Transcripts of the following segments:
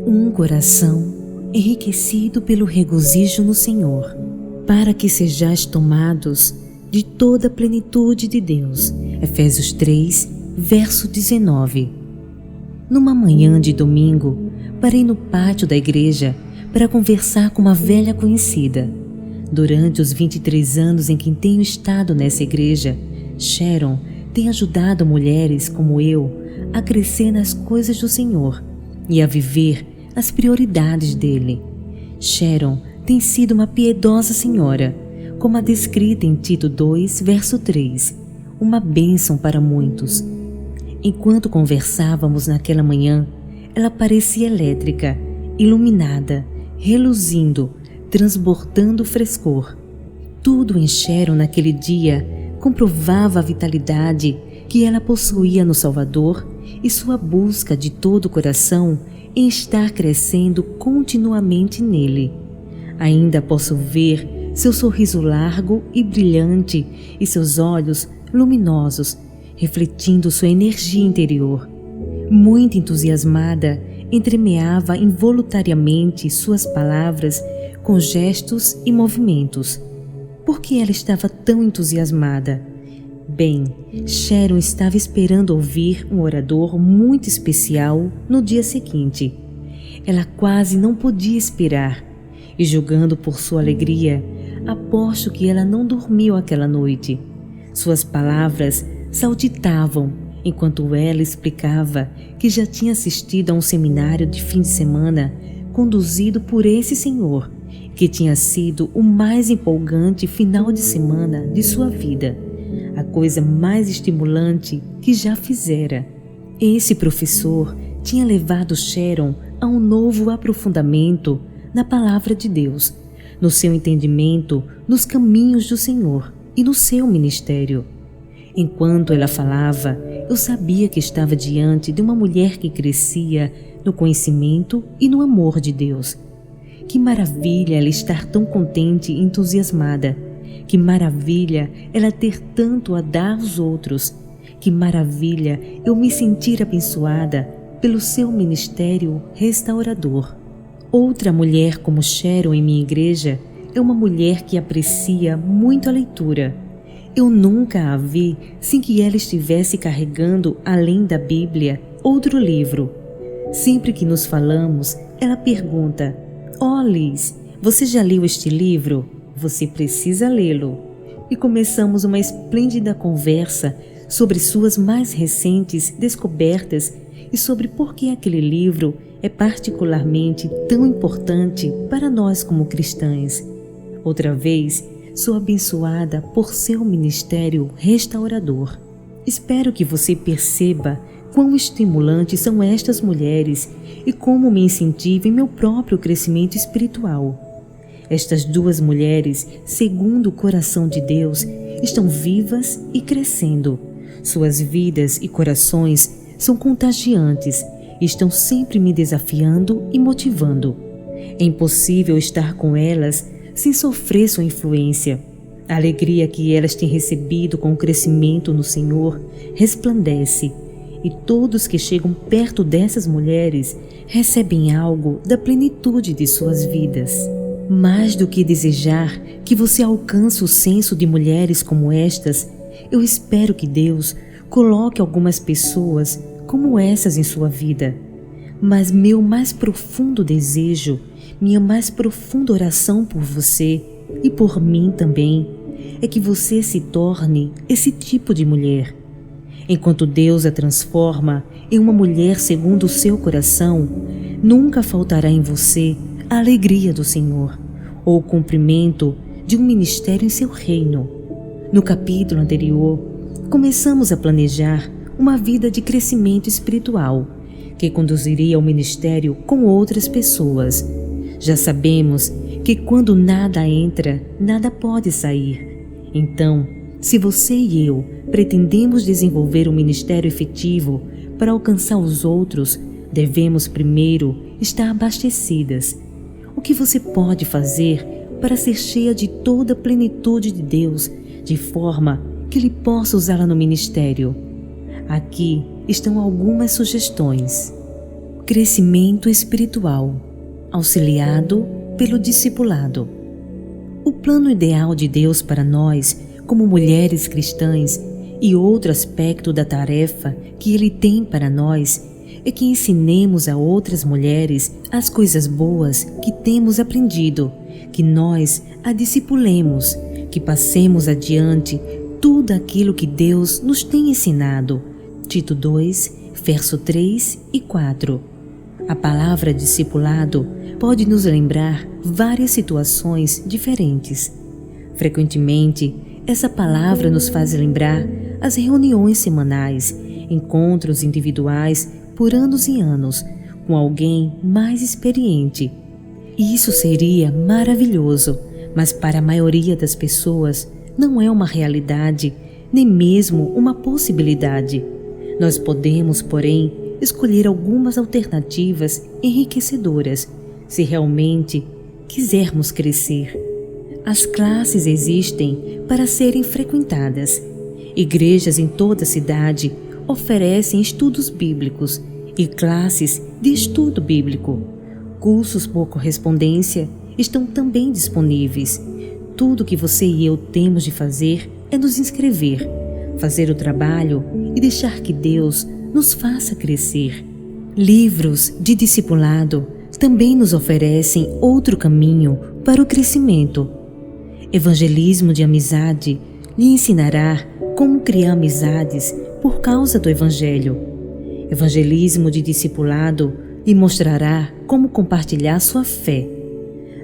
Um coração enriquecido pelo regozijo no Senhor, para que sejais tomados de toda a plenitude de Deus. Efésios 3, verso 19. Numa manhã de domingo, parei no pátio da igreja para conversar com uma velha conhecida. Durante os 23 anos em que tenho estado nessa igreja, Sharon tem ajudado mulheres como eu a crescer nas coisas do Senhor e a viver as prioridades dele. Sharon tem sido uma piedosa senhora, como a descrita em Tito 2, verso 3, uma bênção para muitos. Enquanto conversávamos naquela manhã, ela parecia elétrica, iluminada, reluzindo, transbordando frescor. Tudo em Sharon naquele dia comprovava a vitalidade que ela possuía no Salvador e sua busca de todo o coração em estar crescendo continuamente nele. Ainda posso ver seu sorriso largo e brilhante e seus olhos luminosos, refletindo sua energia interior. Muito entusiasmada, entremeava involuntariamente suas palavras com gestos e movimentos. Por que ela estava tão entusiasmada? Bem, Sharon estava esperando ouvir um orador muito especial no dia seguinte. Ela quase não podia esperar, e julgando por sua alegria, aposto que ela não dormiu aquela noite. Suas palavras saltitavam enquanto ela explicava que já tinha assistido a um seminário de fim de semana conduzido por esse senhor, que tinha sido o mais empolgante final de semana de sua vida, a coisa mais estimulante que já fizera. Esse professor tinha levado Sharon a um novo aprofundamento na palavra de Deus, no seu entendimento nos caminhos do Senhor e no seu ministério. Enquanto ela falava, eu sabia que estava diante de uma mulher que crescia no conhecimento e no amor de Deus. Que maravilha ela estar tão contente e entusiasmada. Que maravilha ela ter tanto a dar aos outros. Que maravilha eu me sentir abençoada pelo seu ministério restaurador. Outra mulher como Sharon em minha igreja é uma mulher que aprecia muito a leitura. Eu nunca a vi sem que ela estivesse carregando, além da Bíblia, outro livro. Sempre que nos falamos, ela pergunta: "Oh, Liz, você já leu este livro? Você precisa lê-lo." E começamos uma esplêndida conversa sobre suas mais recentes descobertas e sobre por que aquele livro é particularmente tão importante para nós como cristãs. Outra vez, sou abençoada por seu ministério restaurador. Espero que você perceba quão estimulantes são estas mulheres e como me incentivam em meu próprio crescimento espiritual. Estas duas mulheres, segundo o coração de Deus, estão vivas e crescendo. Suas vidas e corações são contagiantes e estão sempre me desafiando e motivando. É impossível estar com elas sem sofrer sua influência. A alegria que elas têm recebido com o crescimento no Senhor resplandece, e todos que chegam perto dessas mulheres recebem algo da plenitude de suas vidas. Mais do que desejar que você alcance o senso de mulheres como estas, eu espero que Deus coloque algumas pessoas como essas em sua vida. Mas meu mais profundo desejo, minha mais profunda oração por você e por mim também, é que você se torne esse tipo de mulher. Enquanto Deus a transforma em uma mulher segundo o seu coração, nunca faltará em você a alegria do Senhor ou o cumprimento de um ministério em seu reino. No capítulo anterior, começamos a planejar uma vida de crescimento espiritual que conduziria ao ministério com outras pessoas. Já sabemos que quando nada entra, nada pode sair. Então, se você e eu pretendemos desenvolver um ministério efetivo para alcançar os outros, devemos primeiro estar abastecidas. O que você pode fazer para ser cheia de toda a plenitude de Deus, de forma que Ele possa usá-la no ministério? Aqui estão algumas sugestões. Crescimento espiritual, auxiliado pelo discipulado. O plano ideal de Deus para nós, como mulheres cristãs, e outro aspecto da tarefa que Ele tem para nós, é que ensinemos a outras mulheres as coisas boas que temos aprendido, que nós a discipulemos, que passemos adiante tudo aquilo que Deus nos tem ensinado. Tito 2, verso 3 e 4. A palavra discipulado pode nos lembrar várias situações diferentes. Frequentemente, essa palavra nos faz lembrar as reuniões semanais, encontros individuais por anos e anos, com alguém mais experiente. Isso seria maravilhoso, mas para a maioria das pessoas não é uma realidade, nem mesmo uma possibilidade. Nós podemos, porém, escolher algumas alternativas enriquecedoras, se realmente quisermos crescer. As classes existem para serem frequentadas. Igrejas em toda a cidade oferecem estudos bíblicos e classes de estudo bíblico. Cursos por correspondência estão também disponíveis. Tudo o que você e eu temos de fazer é nos inscrever, fazer o trabalho e deixar que Deus nos faça crescer. Livros de discipulado também nos oferecem outro caminho para o crescimento. Evangelismo de amizade lhe ensinará como criar amizades por causa do Evangelho. Evangelismo de discipulado lhe mostrará como compartilhar sua fé.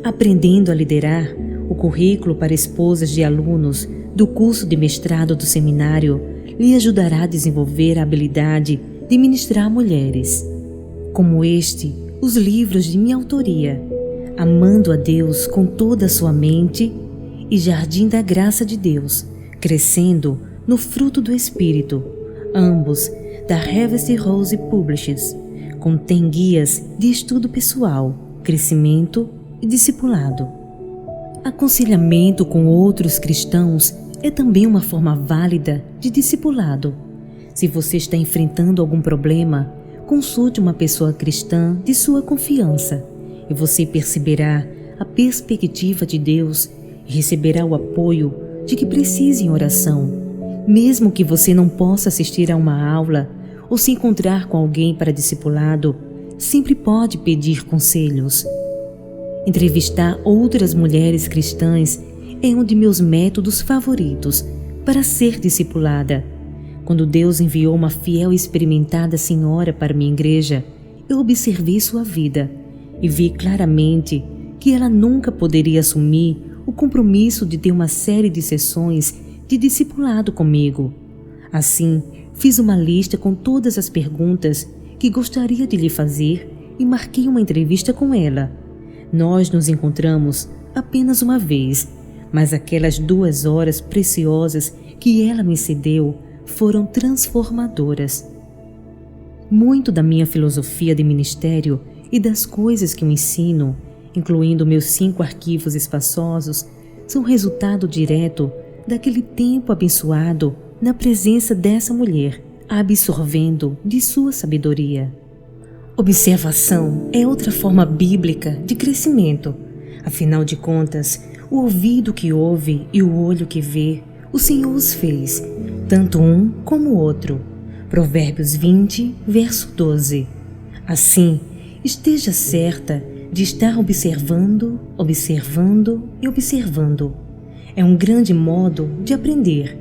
Aprendendo a liderar, o currículo para esposas de alunos do curso de mestrado do seminário lhe ajudará a desenvolver a habilidade de ministrar a mulheres. Como os livros de minha autoria, Amando a Deus com toda a sua mente e Jardim da Graça de Deus, Crescendo no Fruto do Espírito, ambos da Harvest Rose Publishers, contém guias de estudo pessoal, crescimento e discipulado. Aconselhamento com outros cristãos é também uma forma válida de discipulado. Se você está enfrentando algum problema, consulte uma pessoa cristã de sua confiança e você perceberá a perspectiva de Deus e receberá o apoio de que precise em oração. Mesmo que você não possa assistir a uma aula ou se encontrar com alguém para discipulado, sempre pode pedir conselhos. Entrevistar outras mulheres cristãs é um de meus métodos favoritos para ser discipulada. Quando Deus enviou uma fiel e experimentada senhora para minha igreja, eu observei sua vida e vi claramente que ela nunca poderia assumir o compromisso de ter uma série de sessões de discipulado comigo. Assim, fiz uma lista com todas as perguntas que gostaria de lhe fazer e marquei uma entrevista com ela. Nós nos encontramos apenas uma vez, mas aquelas 2 horas preciosas que ela me cedeu foram transformadoras. Muito da minha filosofia de ministério e das coisas que eu ensino, incluindo meus 5 arquivos espaçosos, são resultado direto daquele tempo abençoado na presença dessa mulher, absorvendo de sua sabedoria. Observação é outra forma bíblica de crescimento. Afinal de contas, o ouvido que ouve e o olho que vê, o Senhor os fez, tanto um como o outro. Provérbios 20, verso 12. Assim, esteja certa de estar observando, observando e observando. É um grande modo de aprender.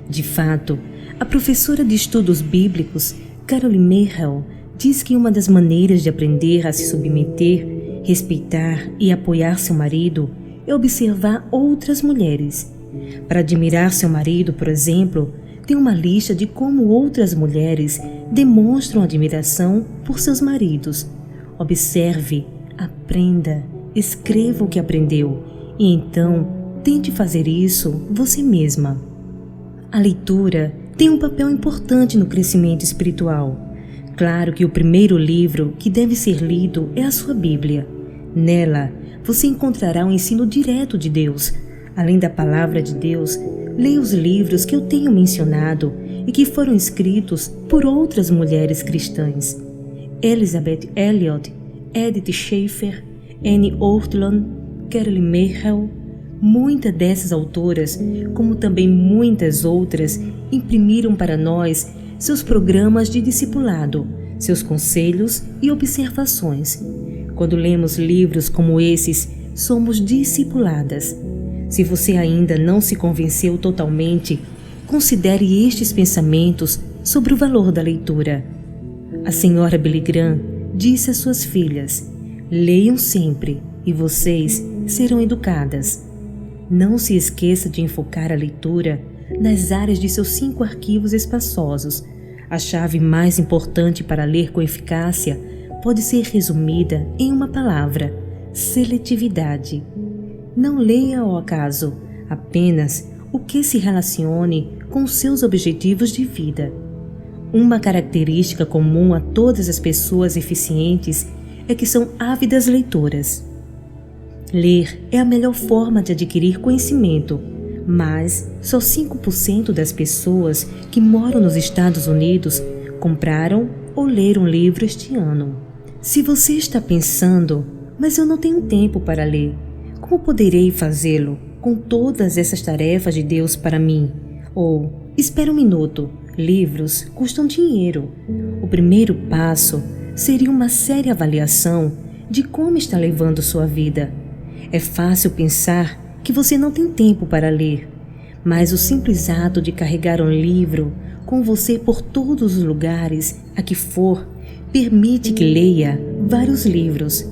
De fato, a professora de estudos bíblicos, Caroline Merrill, diz que uma das maneiras de aprender a se submeter, respeitar e apoiar seu marido é observar outras mulheres. Para admirar seu marido, por exemplo, tem uma lista de como outras mulheres demonstram admiração por seus maridos. Observe, aprenda, escreva o que aprendeu e então tente fazer isso você mesma. A leitura tem um papel importante no crescimento espiritual. Claro que o primeiro livro que deve ser lido é a sua Bíblia. Nela, você encontrará um ensino direto de Deus. Além da palavra de Deus, leia os livros que eu tenho mencionado e que foram escritos por outras mulheres cristãs. Elizabeth Elliot, Edith Schaeffer, Anne Ortlund, Carolyn Meirel. Muitas dessas autoras, como também muitas outras, imprimiram para nós seus programas de discipulado, seus conselhos e observações. Quando lemos livros como esses, somos discipuladas. Se você ainda não se convenceu totalmente, considere estes pensamentos sobre o valor da leitura. A senhora Billy Graham disse às suas filhas: leiam sempre e vocês serão educadas. Não se esqueça de enfocar a leitura nas áreas de seus 5 arquivos espaçosos. A chave mais importante para ler com eficácia pode ser resumida em uma palavra: seletividade. Não leia ao acaso, apenas o que se relacione com seus objetivos de vida. Uma característica comum a todas as pessoas eficientes é que são ávidas leitoras. Ler é a melhor forma de adquirir conhecimento, mas só 5% das pessoas que moram nos Estados Unidos compraram ou leram um livro este ano. Se você está pensando, mas eu não tenho tempo para ler, como poderei fazê-lo com todas essas tarefas de Deus para mim? Ou, espera um minuto, livros custam dinheiro. O primeiro passo seria uma séria avaliação de como está levando sua vida. É fácil pensar que você não tem tempo para ler, mas o simples ato de carregar um livro com você por todos os lugares a que for permite que leia vários livros.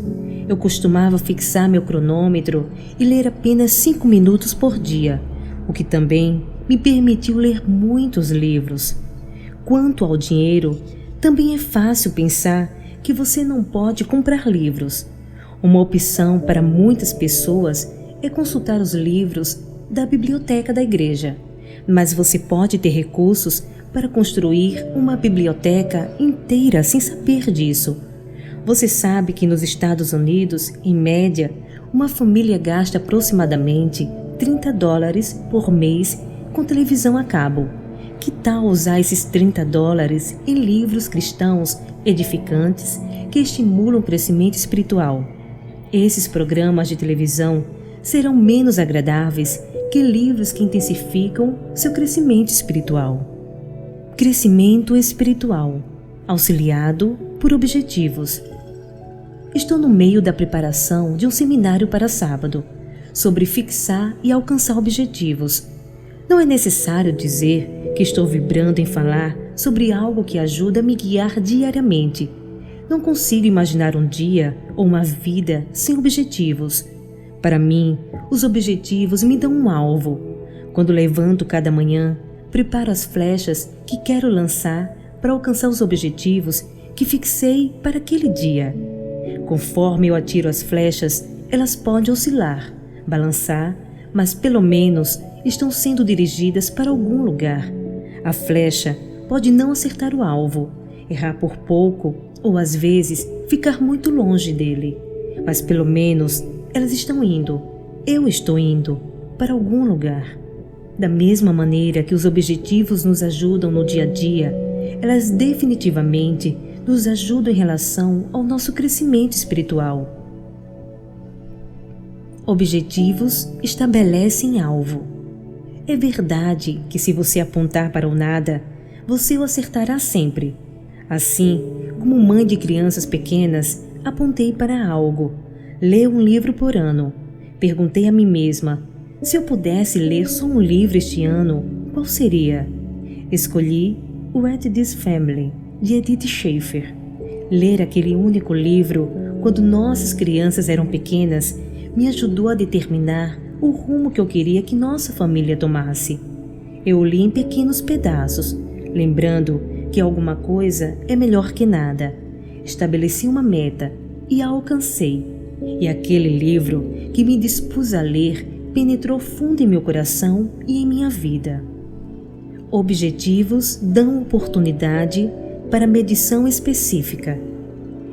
Eu costumava fixar meu cronômetro e ler apenas 5 minutos por dia, o que também me permitiu ler muitos livros. Quanto ao dinheiro, também é fácil pensar que você não pode comprar livros. Uma opção para muitas pessoas é consultar os livros da biblioteca da igreja, mas você pode ter recursos para construir uma biblioteca inteira sem saber disso. Você sabe que nos Estados Unidos, em média, uma família gasta aproximadamente $30 por mês com televisão a cabo. Que tal usar esses $30 em livros cristãos edificantes que estimulam o crescimento espiritual? Esses programas de televisão serão menos agradáveis que livros que intensificam seu crescimento espiritual. Crescimento espiritual, auxiliado por objetivos. Estou no meio da preparação de um seminário para sábado, sobre fixar e alcançar objetivos. Não é necessário dizer que estou vibrando em falar sobre algo que ajuda a me guiar diariamente. Não consigo imaginar um dia ou uma vida sem objetivos. Para mim, os objetivos me dão um alvo. Quando levanto cada manhã, preparo as flechas que quero lançar para alcançar os objetivos que fixei para aquele dia. Conforme eu atiro as flechas, elas podem oscilar, balançar, mas pelo menos estão sendo dirigidas para algum lugar. A flecha pode não acertar o alvo, errar por pouco ou às vezes ficar muito longe dele, mas pelo menos elas estão indo, eu estou indo, para algum lugar. Da mesma maneira que os objetivos nos ajudam no dia a dia, elas definitivamente nos ajudam em relação ao nosso crescimento espiritual. Objetivos estabelecem alvo. É verdade que se você apontar para o nada, você o acertará sempre. Assim, como mãe de crianças pequenas, apontei para algo. Leio um livro por ano. Perguntei a mim mesma, se eu pudesse ler só um livro este ano, qual seria? Escolhi o At This Family, de Edith Schaeffer. Ler aquele único livro, quando nossas crianças eram pequenas, me ajudou a determinar o rumo que eu queria que nossa família tomasse. Eu o li em pequenos pedaços, lembrando que alguma coisa é melhor que nada. Estabeleci uma meta e a alcancei. E aquele livro que me dispus a ler penetrou fundo em meu coração e em minha vida. Objetivos dão oportunidade para medição específica.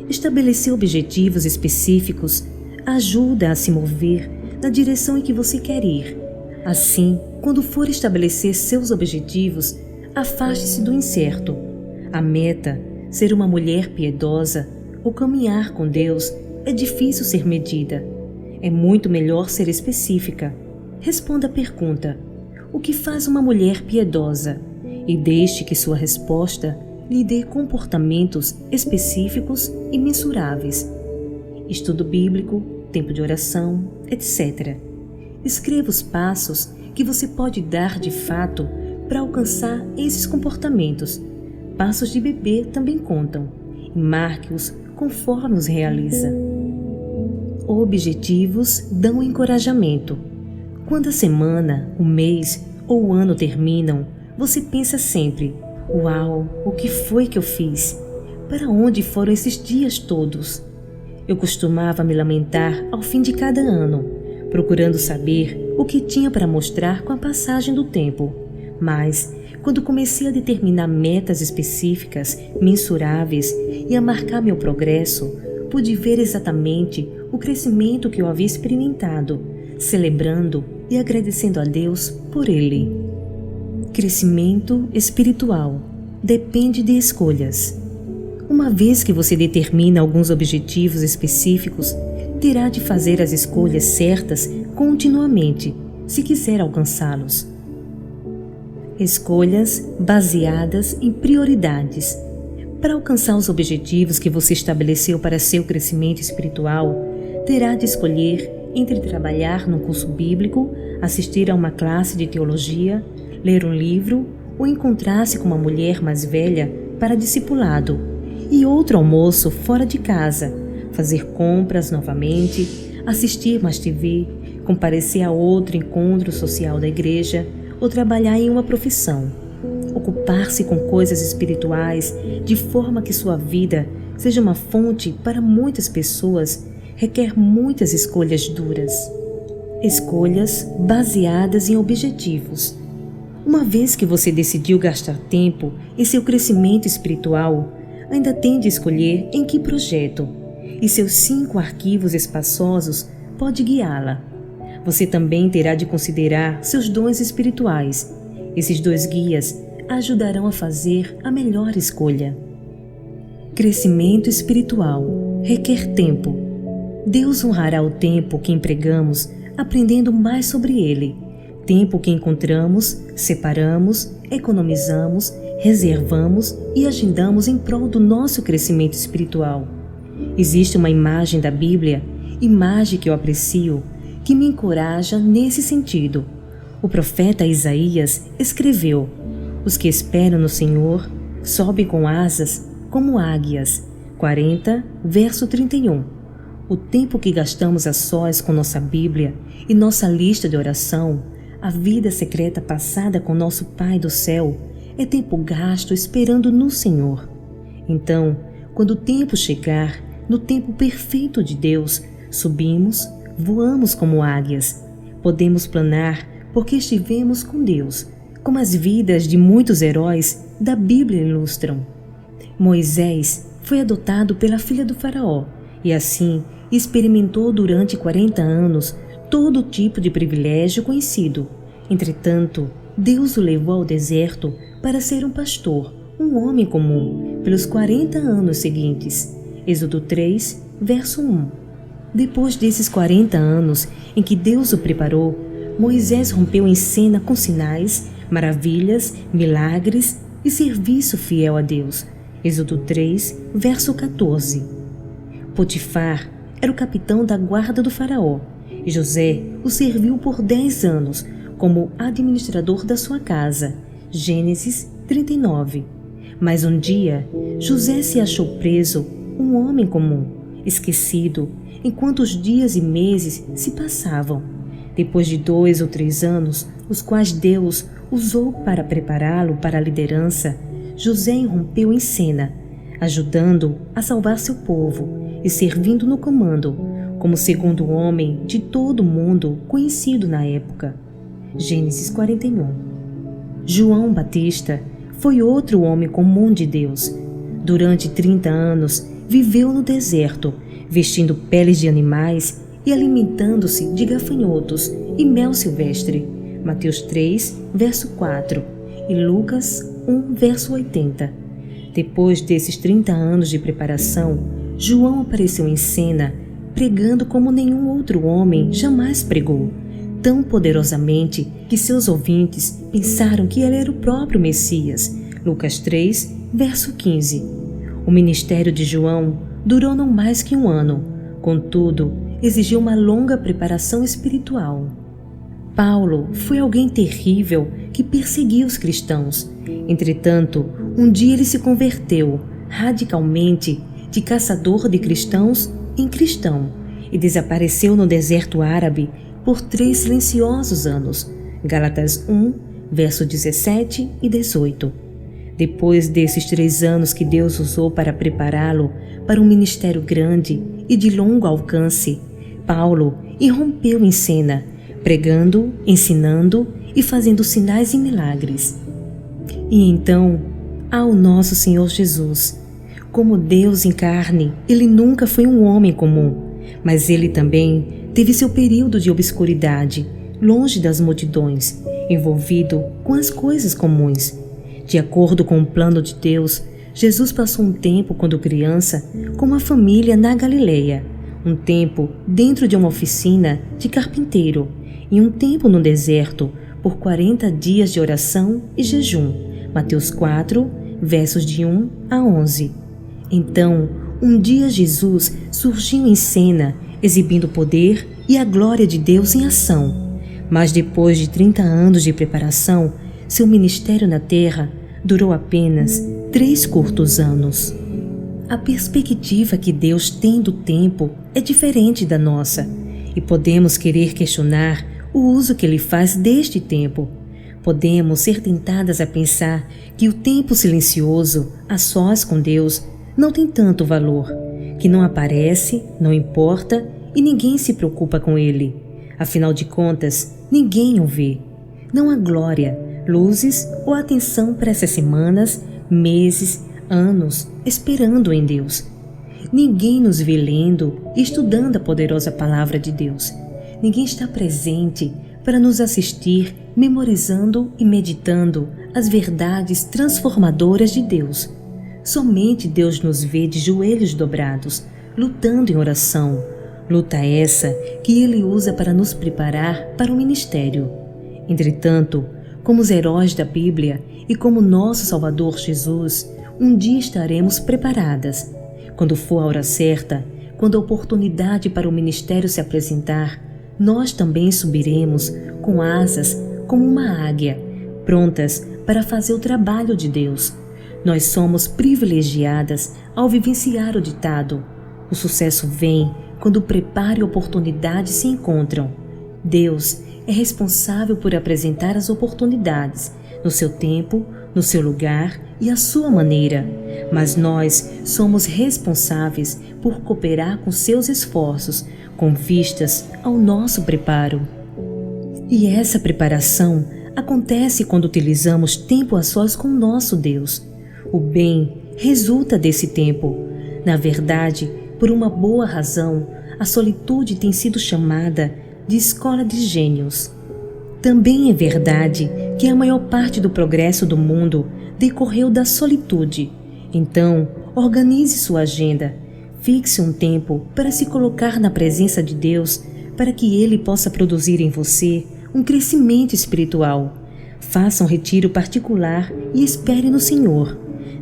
Estabelecer objetivos específicos ajuda a se mover na direção em que você quer ir. Assim, quando for estabelecer seus objetivos, afaste-se do incerto. A meta ser uma mulher piedosa ou caminhar com Deus é difícil ser medida. É muito melhor ser específica. Responda a pergunta: o que faz uma mulher piedosa? E deixe que sua resposta lhe dê comportamentos específicos e mensuráveis. Estudo bíblico, tempo de oração, etc. Escreva os passos que você pode dar de fato para alcançar esses comportamentos. Passos de bebê também contam, e marque-os conforme os realiza. Objetivos dão encorajamento. Quando a semana, o mês ou o ano terminam, você pensa sempre: uau, o que foi que eu fiz? Para onde foram esses dias todos? Eu costumava me lamentar ao fim de cada ano, procurando saber o que tinha para mostrar com a passagem do tempo. Mas, quando comecei a determinar metas específicas, mensuráveis e a marcar meu progresso, pude ver exatamente o crescimento que eu havia experimentado, celebrando e agradecendo a Deus por ele. Crescimento espiritual depende de escolhas. Uma vez que você determina alguns objetivos específicos, terá de fazer as escolhas certas continuamente, se quiser alcançá-los. Escolhas baseadas em prioridades. Para alcançar os objetivos que você estabeleceu para seu crescimento espiritual, terá de escolher entre trabalhar num curso bíblico, assistir a uma classe de teologia, ler um livro ou encontrar-se com uma mulher mais velha para discipulado, e outro almoço fora de casa, fazer compras novamente, assistir mais TV, comparecer a outro encontro social da igreja ou trabalhar em uma profissão. Ocupar-se com coisas espirituais de forma que sua vida seja uma fonte para muitas pessoas requer muitas escolhas duras. Escolhas baseadas em objetivos. Uma vez que você decidiu gastar tempo em seu crescimento espiritual, ainda tem de escolher em que projeto, e seus 5 arquivos espaçosos pode guiá-la. Você também terá de considerar seus dons espirituais. Esses 2 guias a ajudarão a fazer a melhor escolha. Crescimento espiritual requer tempo. Deus honrará o tempo que empregamos aprendendo mais sobre Ele, tempo que encontramos, separamos, economizamos, reservamos e agendamos em prol do nosso crescimento espiritual. Existe uma imagem da Bíblia, imagem que eu aprecio, que me encoraja nesse sentido. O profeta Isaías escreveu: os que esperam no Senhor sobem com asas como águias. 40, verso 31. O tempo que gastamos a sós com nossa Bíblia e nossa lista de oração, a vida secreta passada com nosso Pai do céu, é tempo gasto esperando no Senhor. Então, quando o tempo chegar, no tempo perfeito de Deus, subimos, voamos como águias. Podemos planar porque estivemos com Deus, como as vidas de muitos heróis da Bíblia ilustram. Moisés foi adotado pela filha do faraó e assim experimentou durante 40 anos todo tipo de privilégio conhecido. Entretanto, Deus o levou ao deserto para ser um pastor, um homem comum, pelos 40 anos seguintes. Êxodo 3, verso 1. Depois desses 40 anos em que Deus o preparou, Moisés rompeu em cena com sinais, maravilhas, milagres e serviço fiel a Deus. Êxodo 3, verso 14. Potifar era o capitão da guarda do faraó e José o serviu por 10 anos como administrador da sua casa. Gênesis 39. Mas um dia, José se achou preso, um homem comum, esquecido, enquanto os dias e meses se passavam. Depois de 2 ou 3 anos, os quais Deus usou para prepará-lo para a liderança, José irrompeu em cena, ajudando a salvar seu povo e servindo no comando, como segundo homem de todo o mundo conhecido na época. Gênesis 41. João Batista foi outro homem comum de Deus. Durante 30 anos, viveu no deserto, vestindo peles de animais e alimentando-se de gafanhotos e mel silvestre. Mateus 3, verso 4 e Lucas 1, verso 80. Depois desses 30 anos de preparação, João apareceu em cena, pregando como nenhum outro homem jamais pregou, tão poderosamente que seus ouvintes pensaram que ele era o próprio Messias. Lucas 3, verso 15. O ministério de João durou não mais que 1 ano, contudo, exigiu uma longa preparação espiritual. Paulo foi alguém terrível que perseguia os cristãos. Entretanto, um dia ele se converteu radicalmente de caçador de cristãos em cristão e desapareceu no deserto árabe por 3 silenciosos anos. Gálatas 1, verso 17 e 18. Depois desses 3 anos que Deus usou para prepará-lo para um ministério grande e de longo alcance, Paulo irrompeu em cena, pregando, ensinando e fazendo sinais e milagres. E então, ao nosso Senhor Jesus, como Deus em carne, ele nunca foi um homem comum, mas ele também teve seu período de obscuridade, longe das multidões, envolvido com as coisas comuns. De acordo com o plano de Deus, Jesus passou um tempo, quando criança, com uma família na Galileia, um tempo dentro de uma oficina de carpinteiro e um tempo no deserto por 40 dias de oração e jejum. Mateus 4, versos de 1 a 11. Então, um dia Jesus surgiu em cena, exibindo o poder e a glória de Deus em ação. Mas depois de 30 anos de preparação, seu ministério na terra durou apenas 3 curtos anos. A perspectiva que Deus tem do tempo é diferente da nossa, e podemos querer questionar o uso que Ele faz deste tempo. Podemos ser tentadas a pensar que o tempo silencioso, a sós com Deus, não tem tanto valor, que não aparece, não importa e ninguém se preocupa com ele. Afinal de contas, ninguém o vê. Não há glória, luzes ou atenção para essas semanas, meses, anos esperando em Deus. Ninguém nos vê lendo e estudando a poderosa palavra de Deus. Ninguém está presente para nos assistir, memorizando e meditando as verdades transformadoras de Deus. Somente Deus nos vê de joelhos dobrados, lutando em oração. Luta essa que Ele usa para nos preparar para o ministério. Entretanto, como os heróis da Bíblia e como nosso Salvador Jesus, um dia estaremos preparadas. Quando for a hora certa, quando a oportunidade para o ministério se apresentar, nós também subiremos com asas como uma águia, prontas para fazer o trabalho de Deus. Nós somos privilegiadas ao vivenciar o ditado: o sucesso vem quando o preparo e a oportunidade se encontram. Deus é responsável por apresentar as oportunidades, no seu tempo, no seu lugar e à sua maneira, mas nós somos responsáveis por cooperar com seus esforços, com vistas ao nosso preparo. E essa preparação acontece quando utilizamos tempo a sós com nosso Deus. O bem resulta desse tempo. Na verdade, por uma boa razão, a solitude tem sido chamada de escola de gênios. Também é verdade que a maior parte do progresso do mundo decorreu da solitude. Então, organize sua agenda. Fixe um tempo para se colocar na presença de Deus, para que Ele possa produzir em você um crescimento espiritual. Faça um retiro particular e espere no Senhor.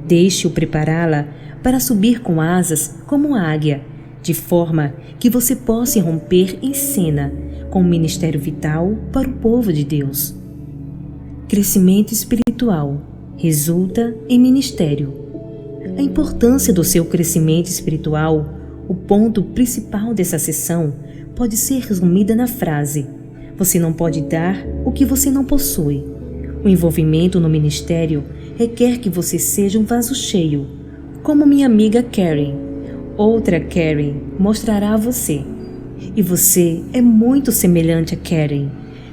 Deixe-o prepará-la para subir com asas como águia, de forma que você possa irromper em cena com um ministério vital para o povo de Deus. Crescimento espiritual resulta em ministério. A importância do seu crescimento espiritual, o ponto principal dessa sessão, pode ser resumida na frase: você não pode dar o que você não possui. O envolvimento no ministério requer que você seja um vaso cheio, como minha amiga Karen. Outra Karen mostrará a você. E você é muito semelhante a Karen.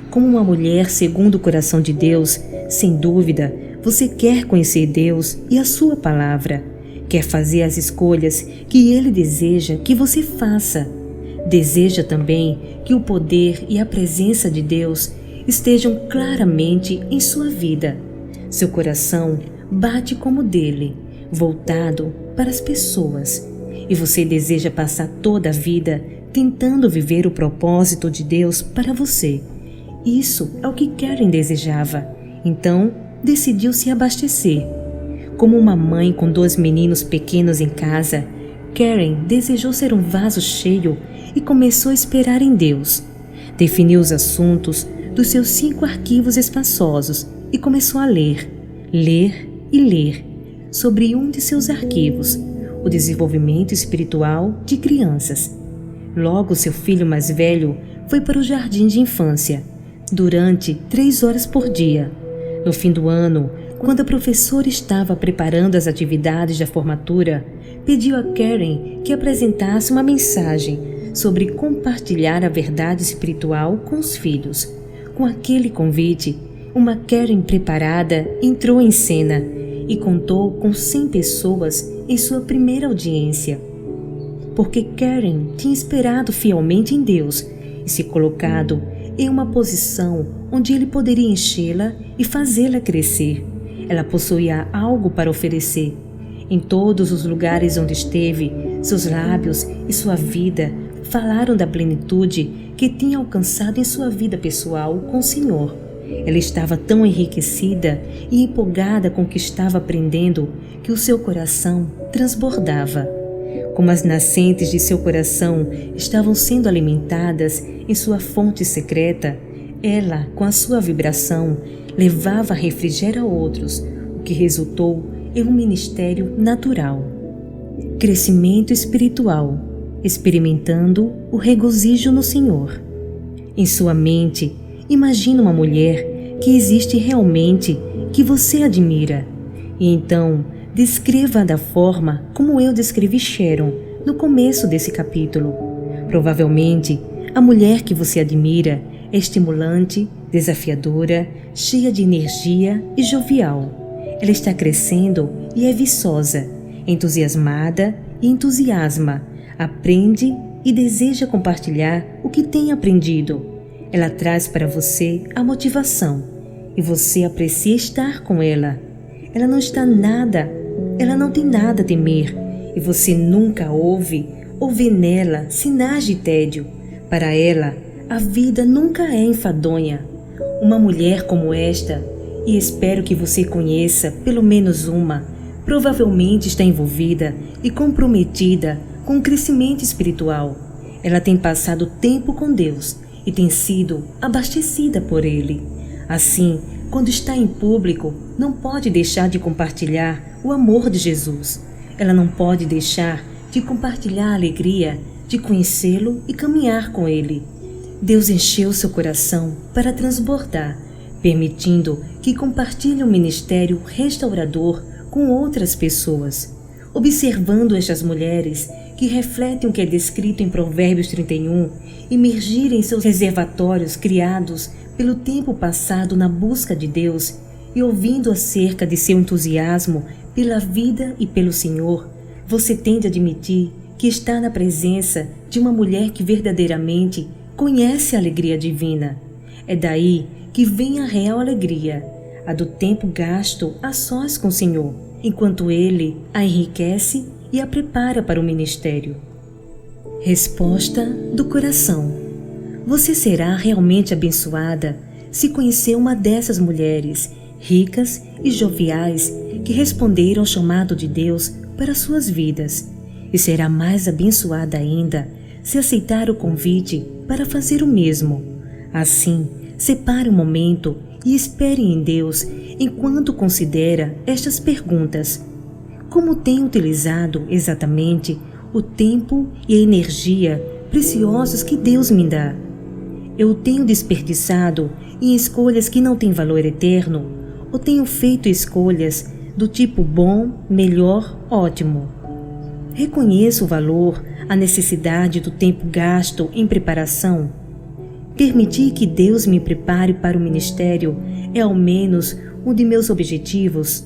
Como uma mulher segundo o coração de Deus, sem dúvida, você quer conhecer Deus e a sua palavra. Quer fazer as escolhas que Ele deseja que você faça. Deseja também que o poder e a presença de Deus estejam claramente em sua vida. Seu coração bate como o dele. voltado para as pessoas, e você deseja passar toda a vida tentando viver o propósito de Deus para você. Isso é o que Karen desejava, então decidiu se abastecer. Como uma mãe com 2 meninos pequenos em casa, Karen desejou ser um vaso cheio e começou a esperar em Deus. Definiu os assuntos dos seus 5 arquivos espaçosos e começou a ler e ler sobre um de seus arquivos, o desenvolvimento espiritual de crianças. Logo, seu filho mais velho foi para o jardim de infância, durante 3 horas por dia. No fim do ano, quando a professora estava preparando as atividades da formatura, pediu a Karen que apresentasse uma mensagem sobre compartilhar a verdade espiritual com os filhos. Com aquele convite, uma Karen preparada entrou em cena e contou com 100 pessoas em sua primeira audiência. Porque Karen tinha esperado fielmente em Deus e se colocado em uma posição onde ele poderia enchê-la e fazê-la crescer. Ela possuía algo para oferecer. Em todos os lugares onde esteve, seus lábios e sua vida falaram da plenitude que tinha alcançado em sua vida pessoal com o Senhor. Ela estava tão enriquecida e empolgada com o que estava aprendendo que o seu coração transbordava. Como as nascentes de seu coração estavam sendo alimentadas em sua fonte secreta, ela, com a sua vibração, levava refrigério a outros, o que resultou em um ministério natural. Crescimento espiritual, experimentando o regozijo no Senhor. Em sua mente, imagine uma mulher que existe realmente, que você admira, e então descreva-a da forma como eu descrevi Sharon no começo desse capítulo. Provavelmente, a mulher que você admira é estimulante, desafiadora, cheia de energia e jovial. Ela está crescendo e é viçosa, entusiasmada e entusiasma, aprende e deseja compartilhar o que tem aprendido. Ela traz para você a motivação e você aprecia estar com ela. Ela não tem nada a temer e você nunca ouve ou vê nela sinais de tédio. Para ela, a vida nunca é enfadonha. Uma mulher como esta, e espero que você conheça pelo menos uma, provavelmente está envolvida e comprometida com o crescimento espiritual. Ela tem passado tempo com Deus e tem sido abastecida por Ele. Assim, quando está em público, não pode deixar de compartilhar o amor de Jesus. Ela não pode deixar de compartilhar a alegria de conhecê-lo e caminhar com Ele. Deus encheu seu coração para transbordar, permitindo que compartilhe um ministério restaurador com outras pessoas. Observando estas mulheres que refletem o que é descrito em Provérbios 31, imergirem em seus reservatórios criados pelo tempo passado na busca de Deus e ouvindo acerca de seu entusiasmo pela vida e pelo Senhor, você tende a admitir que está na presença de uma mulher que verdadeiramente conhece a alegria divina. É daí que vem a real alegria, a do tempo gasto a sós com o Senhor, enquanto Ele a enriquece e a prepara para o ministério. Resposta do coração. Você será realmente abençoada se conhecer uma dessas mulheres ricas e joviais que responderam ao chamado de Deus para suas vidas, e será mais abençoada ainda se aceitar o convite para fazer o mesmo. Assim, separe um momento e espere em Deus enquanto considera estas perguntas. Como tenho utilizado exatamente o tempo e a energia preciosos que Deus me dá? Eu tenho desperdiçado em escolhas que não têm valor eterno ou tenho feito escolhas do tipo bom, melhor, ótimo? Reconheço o valor, a necessidade do tempo gasto em preparação? Permitir que Deus me prepare para o ministério é ao menos um de meus objetivos?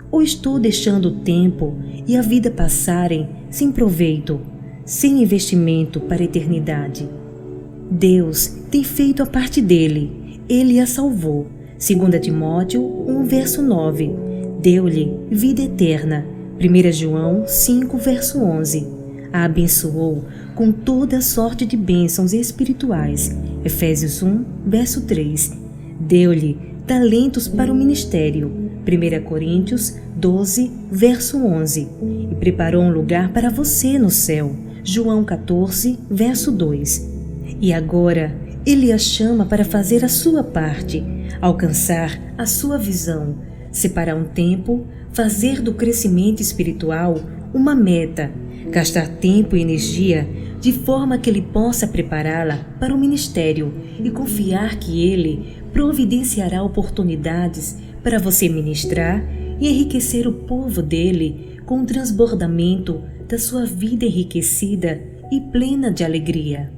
Ou estou deixando o tempo e a vida passarem sem proveito, sem investimento para a eternidade? Deus tem feito a parte dele, Ele a salvou. 2 Timóteo 1, verso 9. Deu-lhe vida eterna, 1 João 5, verso 11. A abençoou com toda sorte de bênçãos espirituais. Efésios 1, verso 3. Deu-lhe talentos para o ministério. 1 Coríntios 12, verso 11. E preparou um lugar para você no céu. João 14, verso 2. E agora Ele a chama para fazer a sua parte, alcançar a sua visão, separar um tempo, fazer do crescimento espiritual uma meta, gastar tempo e energia de forma que Ele possa prepará-la para o ministério e confiar que Ele providenciará oportunidades para você ministrar e enriquecer o povo dele com o transbordamento da sua vida enriquecida e plena de alegria.